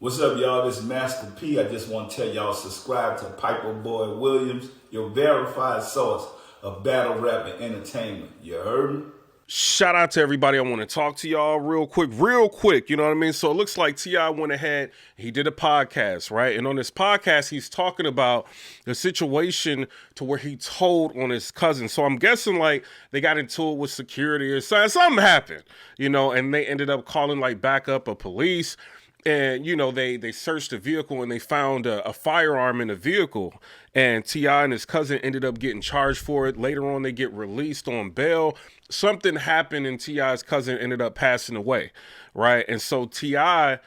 What's up, y'all? This is Master P. I just want to tell y'all subscribe to Piper Boy Williams, your verified source of battle rap and entertainment. You heard me? Shout out to everybody. I want to talk to y'all real quick. You know what I mean? So it looks like T.I. went ahead, he did a podcast, right? And on this podcast, he's talking about the situation to where he told on his cousin. So I'm guessing like they got into it with security or something happened, you know, and they ended up calling like backup of police. And, you know, they searched the vehicle and they found a firearm in the vehicle. And T.I. and his cousin ended up getting charged for it. Later on, they get released on bail. Something happened and T.I.'s cousin ended up passing away, right? And so T.I.,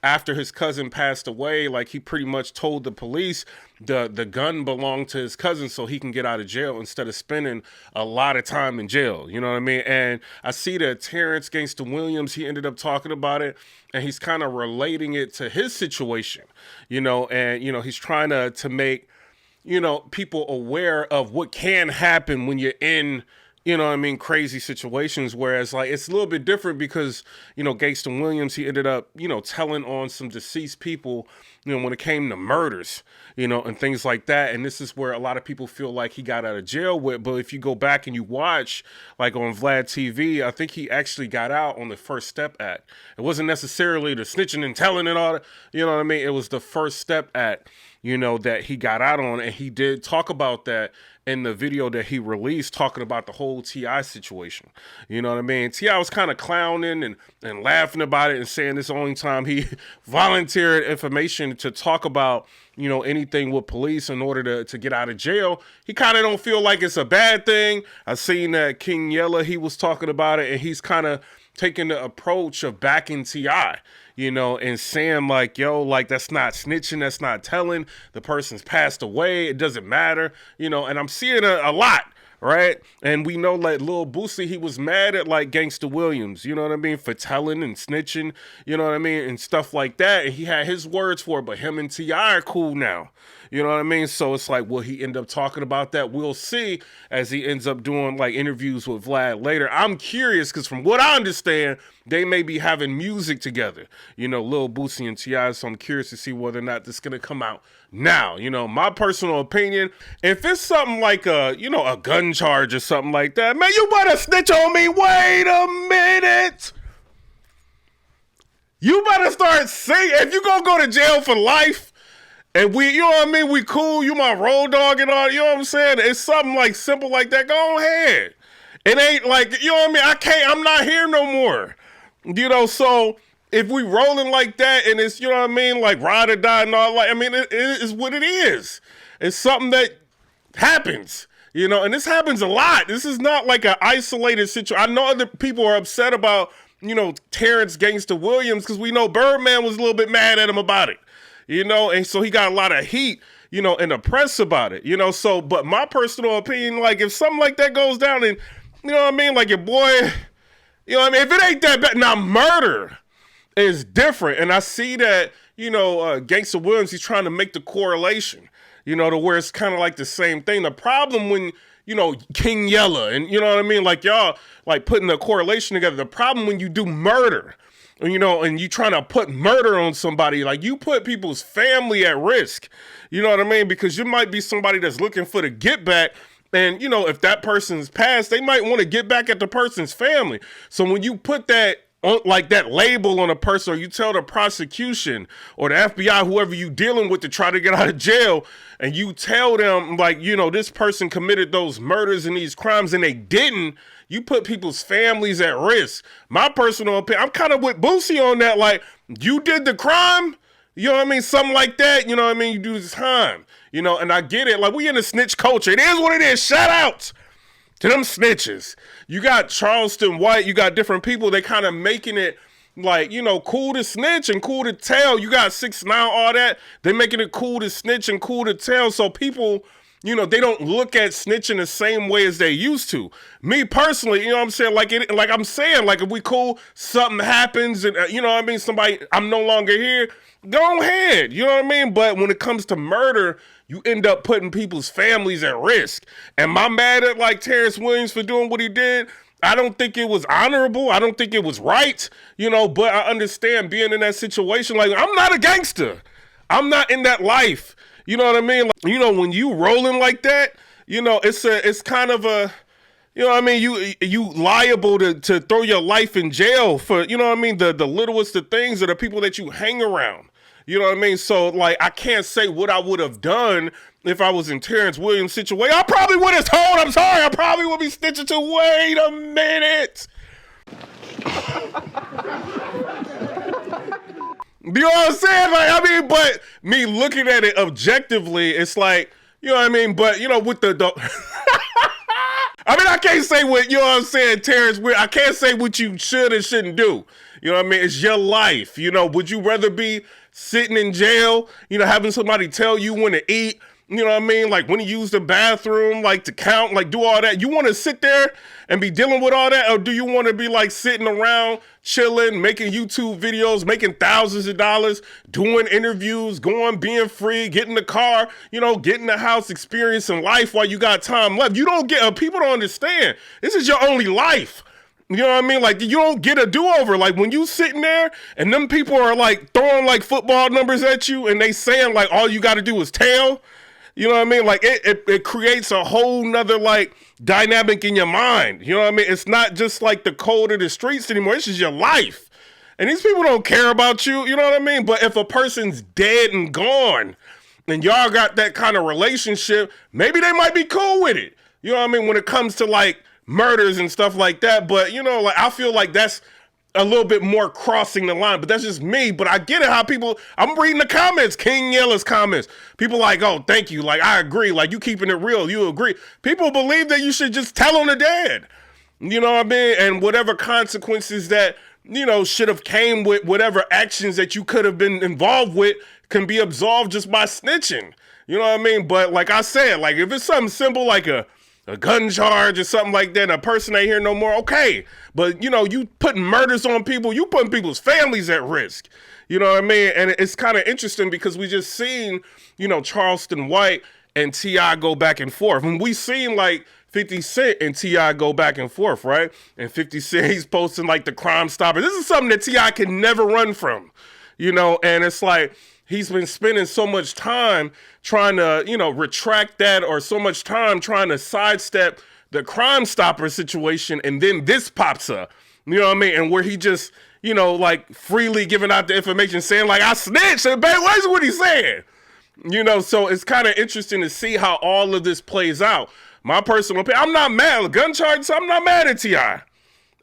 after his cousin passed away, like he pretty much told the police the gun belonged to his cousin so he can get out of jail instead of spending a lot of time in jail. You know what I mean? And I see that Terrance Gangsta Williams, he ended up talking about it and he's kind of relating it to his situation, you know, and, you know, he's trying to make, you know, people aware of what can happen when you're in, you know what I mean, crazy situations, whereas like it's a little bit different because, you know, Gangsta Williams, he ended up, you know, telling on some deceased people, you know, when it came to murders, you know, and things like that. And this is where a lot of people feel like he got out of jail with. But if you go back and you watch like on Vlad TV, I think he actually got out on the First Step Act. It wasn't necessarily the snitching and telling and all that, you know what I mean? It was the First Step Act, you know, that he got out on. And he did talk about that in the video that he released, talking about the whole T.I. situation. You know what I mean? T.I. was kind of clowning and laughing about it and saying this is the only time he volunteered information to talk about, you know, anything with police in order to get out of jail. He kind of don't feel like it's a bad thing. I seen that King Yella, he was talking about it, and he's kind of taking the approach of backing T.I., you know, and saying like, yo, like that's not snitching, that's not telling, the person's passed away, it doesn't matter, you know, and I'm seeing a lot, right? And we know like Lil Boosie, he was mad at like Gangsta Williams, you know what I mean, for telling and snitching, you know what I mean, and stuff like that, and he had his words for it, but him and T.I. are cool now. You know what I mean? So it's like, will he end up talking about that? We'll see as he ends up doing like interviews with Vlad later. I'm curious because from what I understand, they may be having music together, you know, Lil Boosie and T.I. So I'm curious to see whether or not this is going to come out now. You know, my personal opinion, if it's something like a, you know, a gun charge or something like that, man, you better snitch on me. Wait a minute. You better start singing. If you gonna go to jail for life, and we, you know what I mean, we cool, you my road dog and all, you know what I'm saying? It's something like simple like that, go ahead. It ain't like, you know what I mean, I'm not here no more. You know, so if we rolling like that and it's, you know what I mean, like ride or die and all, like, I mean, it is what it is. It's something that happens, you know, and this happens a lot. This is not like an isolated situation. I know other people are upset about, you know, Terrance Gangsta Williams because we know Birdman was a little bit mad at him about it. You know, and so he got a lot of heat, you know, in the press about it, you know, so, but my personal opinion, like, if something like that goes down and, you know what I mean, like your boy, you know what I mean, if it ain't that bad, now murder is different, and I see that, you know, Gangsta Williams, he's trying to make the correlation, you know, to where it's kind of like the same thing. The problem when, you know, King Yella, and you know what I mean, like y'all, like putting the correlation together, the problem when you do murder, you know, and you trying to put murder on somebody, like you put people's family at risk, you know what I mean? Because you might be somebody that's looking for the get back. And, you know, if that person's passed, they might want to get back at the person's family. So when you put that on, like that label on a person, or you tell the prosecution or the FBI, whoever you dealing with to try to get out of jail, and you tell them like, you know, this person committed those murders and these crimes and they didn't, you put people's families at risk. My personal opinion, I'm kind of with Boosie on that. Like, you did the crime, you know what I mean? Something like that, you know what I mean? You do the time, you know, and I get it. Like, we in a snitch culture. It is what it is. Shout out to them snitches. You got Charleston White, you got different people, they kind of making it like, you know, cool to snitch and cool to tell. You got 6ix9ine, all that. They making it cool to snitch and cool to tell. So people, you know, they don't look at snitching the same way as they used to. Me personally, you know what I'm saying? Like, I'm saying, like, if we cool, something happens and, you know what I mean? Somebody, I'm no longer here, go ahead. You know what I mean? But when it comes to murder, you end up putting people's families at risk. Am I mad at, like, Terrance Williams for doing what he did? I don't think it was honorable. I don't think it was right, but I understand being in that situation. Like, I'm not a gangster. I'm not in that life. You know what I mean? Like, when you rolling like that, it's kind of a, you liable to throw your life in jail for, the littlest of things are the people that you hang around. You know what I mean? So, like, I can't say what I would have done if I was in Terrance Williams' situation. I probably would have told, I'm sorry, I probably would be snitching to, wait a minute. You know what I'm saying? Like, but me looking at it objectively, it's like, you know what I mean? But, with the I can't say what, Terrance, I can't say what you should and shouldn't do. You know what I mean? It's your life. Would you rather be sitting in jail, having somebody tell you when to eat, you know what I mean? Like when to use the bathroom, like to count, like do all that. You want to sit there and be dealing with all that? Or do you want to be like sitting around, chilling, making YouTube videos, making thousands of dollars, doing interviews, being free, getting in the car, getting in the house, experiencing life while you got time left? You don't get, people don't understand. This is your only life. You know what I mean? Like, you don't get a do-over. Like, when you sitting there and them people are, like, throwing, like, football numbers at you and they saying, like, all you got to do is tail, you know what I mean? Like, it creates a whole nother, like, dynamic in your mind. You know what I mean? It's not just, like, the code of the streets anymore. It's just your life. And these people don't care about you, you know what I mean? But if a person's dead and gone and y'all got that kind of relationship, maybe they might be cool with it. You know what I mean? When it comes to, like, murders and stuff like that, but like I feel like that's a little bit more crossing the line, but that's just me. But I get it how people, I'm reading the comments, King Yella's comments, people like, oh, thank you, like I agree, like you keeping it real, you agree. People believe that you should just tell on the dead, you know what I mean? And whatever consequences that should have came with whatever actions that you could have been involved with can be absolved just by snitching, you know what I mean? But like I said, like if it's something simple like a gun charge or something like that, and a person ain't here no more, okay. But, you putting murders on people, you putting people's families at risk. You know what I mean? And it's kind of interesting because we just seen, Charleston White and T.I. go back and forth. And we seen, like, 50 Cent and T.I. go back and forth, right? And 50 Cent, he's posting, like, the Crime Stopper. This is something that T.I. can never run from, and it's like, he's been spending so much time trying to, retract that, or so much time trying to sidestep the Crime Stopper situation, and then this pops up, you know what I mean? And where he just, like freely giving out the information, saying like, I snitched, and babe, what's what he's saying? So it's kind of interesting to see how all of this plays out. My personal opinion, I'm not mad. Gun charges, I'm not mad at T.I.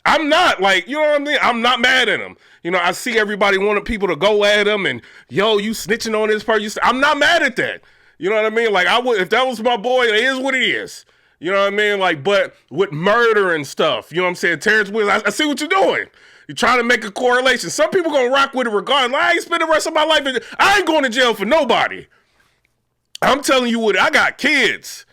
I'm not, like, you know what I mean? I'm not mad at him. I see everybody wanting people to go at him and, yo, you snitching on this person. I'm not mad at that. You know what I mean? Like, I would, if that was my boy, it is what it is. You know what I mean? Like, but with murder and stuff, you know what I'm saying? Terrance Williams, I see what you're doing. You're trying to make a correlation. Some people gonna rock with it regardless. I ain't spend the rest of my life I ain't going to jail for nobody. I'm telling you what, I got kids.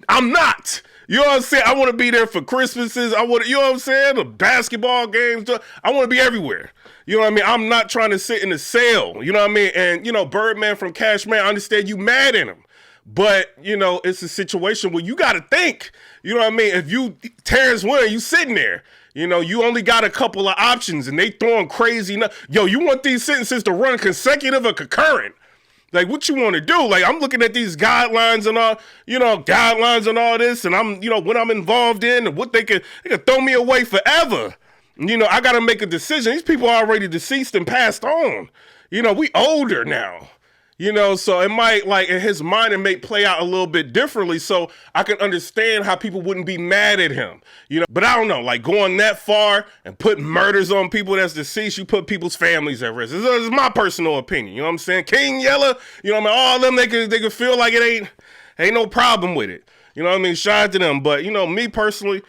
I'm not. You know what I'm saying? I want to be there for Christmases. I want to, you know what I'm saying? The basketball games. I want to be everywhere. You know what I mean? I'm not trying to sit in the cell. You know what I mean? And, Birdman from Cashman, I understand you mad at him. But, it's a situation where you got to think. You know what I mean? If you, Terrance Williams, you sitting there. You only got a couple of options and they throwing crazy. Yo, you want these sentences to run consecutive or concurrent? Like, what you want to do? Like, I'm looking at these guidelines and all, guidelines and all this, and I'm, what I'm involved in and what they can throw me away forever. I got to make a decision. These people are already deceased and passed on. We older now. So it might, like, in his mind, it may play out a little bit differently. So I can understand how people wouldn't be mad at him, But I don't know, like going that far and putting murders on people that's deceased, you put people's families at risk. This is my personal opinion. You know what I'm saying? King Yella, all of them, they could feel like it ain't no problem with it. You know what I mean? Shout out to them. But, me personally,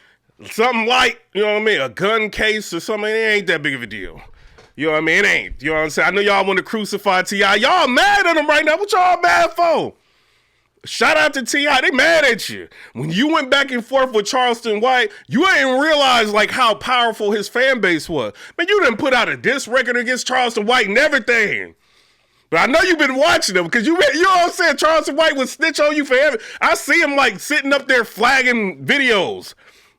something like, a gun case or something, it ain't that big of a deal. You know what I mean? It ain't. You know what I'm saying? I know y'all want to crucify T.I. Y'all mad at him right now. What y'all mad for? Shout out to T.I. They mad at you. When you went back and forth with Charleston White, you didn't realize like how powerful his fan base was. Man, you didn't put out a diss record against Charleston White and everything. But I know you've been watching them because you know what I'm saying? Charleston White would snitch on you forever. I see him like sitting up there flagging videos.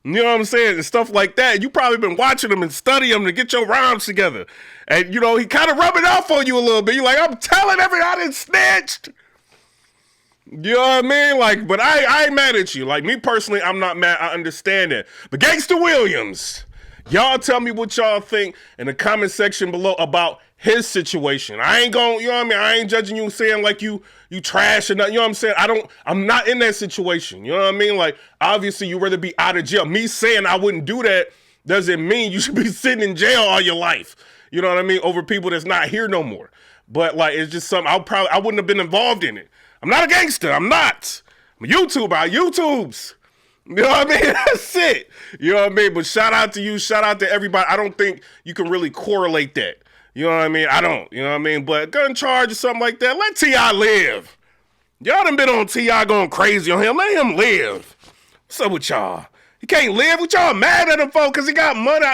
You know what I'm saying? And stuff like that. You probably been watching them and studying them to get your rhymes together. And, you know, he kind of rubbing off on you a little bit. You're like, I'm telling everybody I done snitched. You know what I mean? Like, but I ain't mad at you. Like, me personally, I'm not mad. I understand that. But Gangsta Williams, y'all tell me what y'all think in the comment section below about his situation. I ain't going, you know what I mean? I ain't judging you saying like you trash or nothing. You know what I'm saying? I'm not in that situation. You know what I mean? Like, obviously you'd rather be out of jail. Me saying I wouldn't do that doesn't mean you should be sitting in jail all your life. You know what I mean? Over people that's not here no more. But like, it's just something I wouldn't have been involved in it. I'm not a gangster. I'm not. I'm a YouTuber. I YouTubes. You know what I mean? That's it. You know what I mean? But shout out to you. Shout out to everybody. I don't think you can really correlate that. You know what I mean? I don't. You know what I mean? But gun charge or something like that, let T.I. live. Y'all done been on T.I. going crazy on him. Let him live. What's up with y'all? He can't live. What y'all mad at him for? Because he got money.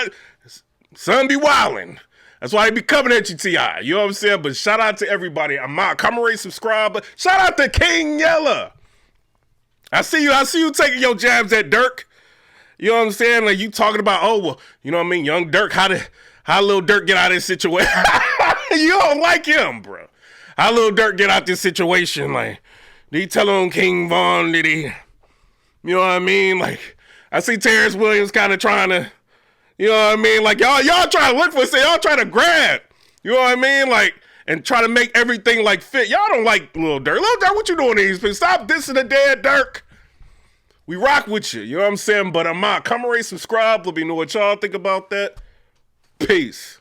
Son be wildin'. That's why he be coming at you, T.I. You know what I'm saying? But shout out to everybody. I'm out. Comment, rate, subscribe. But shout out to King Yella. I see you taking your jabs at Dirk. You know what I'm saying? Like, you talking about, oh, well, you know what I mean? Young Dirk, how little Dirk get out of this situation? You don't like him, bro. How little Dirk get out this situation? Like, did he tell on King Von? Did he? You know what I mean? Like, I see Terrance Williams kind of trying to, you know what I mean? Like, y'all trying to look for it. Y'all trying to grab. You know what I mean? Like, and try to make everything, like, fit. Y'all don't like Lil Durk. Lil Durk, what you doing these people? Stop dissing the dead Dirk. We rock with you. You know what I'm saying? But I'm out. Comment, rate, subscribe. Let me know what y'all think about that. Peace.